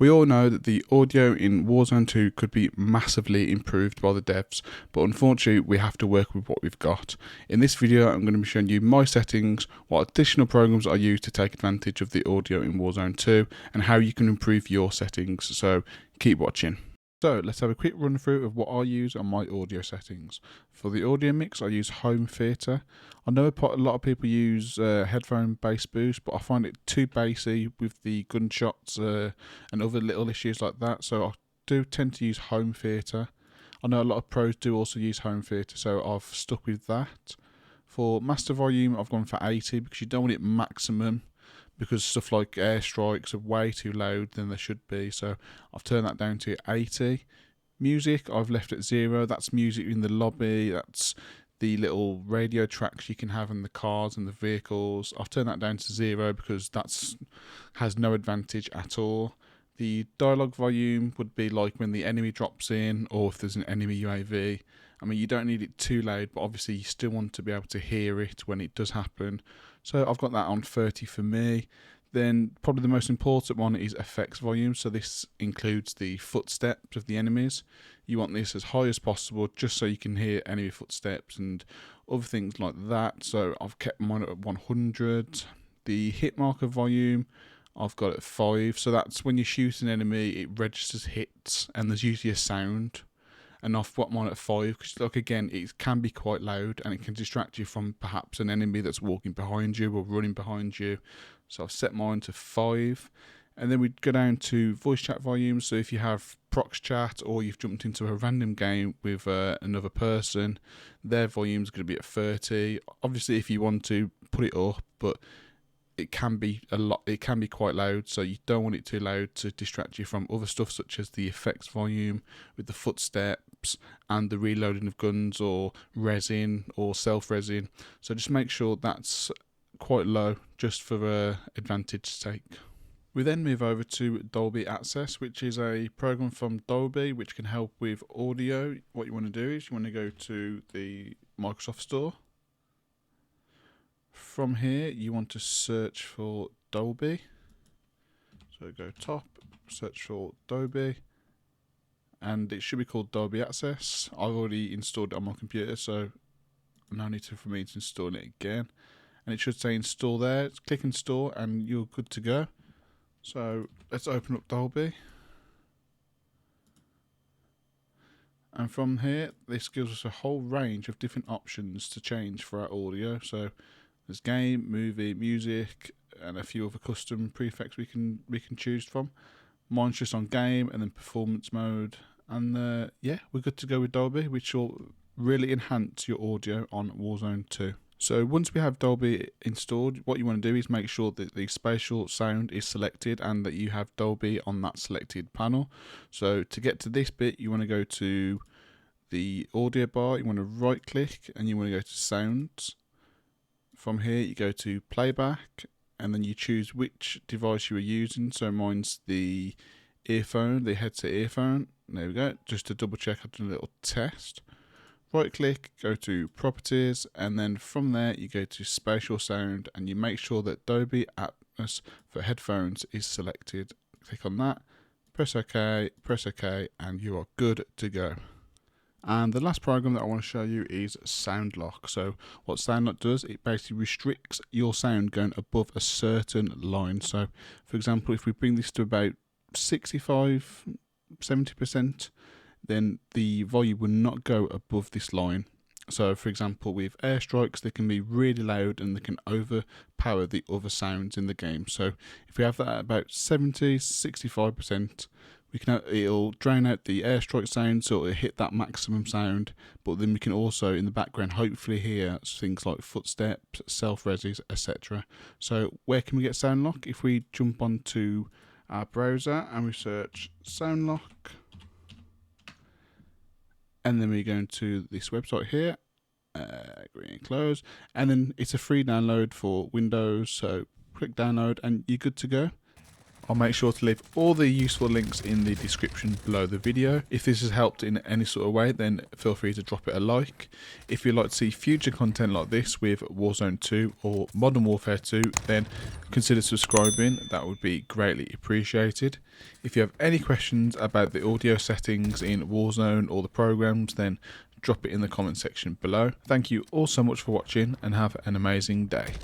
We all know that the audio in Warzone 2 could be massively improved by the devs, but unfortunately we have to work with what we've got. In this video I'm going to be showing you my settings, what additional programs I use to take advantage of the audio in Warzone 2, and how you can improve your settings, so keep watching. So let's have a quick run through of what I use on my audio settings. For the audio mix I use home theatre. I know a lot of people use headphone bass boost, but I find it too bassy with the gunshots and other little issues like that, so I do tend to use home theatre. I know a lot of pros do also use home theatre, so I've stuck with that. For master volume I've gone for 80 because you don't want it maximum, because stuff like airstrikes are way too loud than they should be, so I've turned that down to 80. Music I've left at 0. That's music in the lobby, that's the little radio tracks you can have in the cars and the vehicles. I've turned that down to 0 because that has no advantage at all. The dialogue volume would be like when the enemy drops in, or if there's an enemy UAV. I mean, you don't need it too loud, but obviously you still want to be able to hear it when it does happen. So I've got that on 30 for me. Then probably the most important one is effects volume. So this includes the footsteps of the enemies. You want this as high as possible just so you can hear enemy footsteps and other things like that. So I've kept mine at 100. The hit marker volume I've got at 5. So that's when you shoot an enemy, it registers hits and there's usually a sound. And I've got mine at 5 because, like, again, it can be quite loud and it can distract you from perhaps an enemy that's walking behind you or running behind you. So I've set mine to 5. And then we go down to voice chat volume. So if you have prox chat or you've jumped into a random game with another person, their volume's going to be at 30. Obviously, if you want to put it up, but it can be a lot. It can be quite loud, so you don't want it too loud to distract you from other stuff such as the effects volume with the footsteps and the reloading of guns or resin or self-resin. So just make sure that's quite low, just for advantage's sake. We then move over to Dolby Atmos, which is a program from Dolby which can help with audio. What you want to do is you want to go to the Microsoft Store. From here you want to search for Dolby, so go top, search for Dolby, and it should be called Dolby Atmos. I've already installed it on my computer, so no need for me to install it again, and it should say install there. Click install and you're good to go. So let's open up Dolby, and from here this gives us a whole range of different options to change for our audio. So there's game, movie, music, and a few other custom prefix we can choose from. Mine's just on game and then performance mode, and yeah, we're good to go with Dolby, which will really enhance your audio on Warzone 2. So once we have Dolby installed, what you want to do is make sure that the spatial sound is selected and that you have Dolby on that selected panel. So to get to this bit, you want to go to the audio bar, you want to right click and you want to go to sounds. From here you go to playback and then you choose which device you are using. So mine's the earphone, the headset earphone. There we go. Just to double check, I've done a little test. Right click, go to properties, and then from there you go to spatial sound and you make sure that Dolby Atmos for headphones is selected. Click on that, press OK, and you are good to go. And the last program that I want to show you is Soundlock. So what Soundlock does, it basically restricts your sound going above a certain line. So for example, if we bring this to about 65-70%, then the volume will not go above this line. So for example, with airstrikes, they can be really loud and they can overpower the other sounds in the game. So if we have that at about 70-65%, it'll drown out the airstrike sound, so it'll hit that maximum sound, but then we can also in the background hopefully hear things like footsteps, self-resis, etc. So where can we get Soundlock? If we jump onto our browser and we search Soundlock, and then we go into this website here, agree and close, and then it's a free download for Windows, so click download and you're good to go. I'll make sure to leave all the useful links in the description below the video. If this has helped in any sort of way, then feel free to drop it a like. If you'd like to see future content like this with Warzone 2 or Modern Warfare 2, then consider subscribing. That would be greatly appreciated. If you have any questions about the audio settings in Warzone or the programs, then drop it in the comment section below. Thank you all so much for watching and have an amazing day.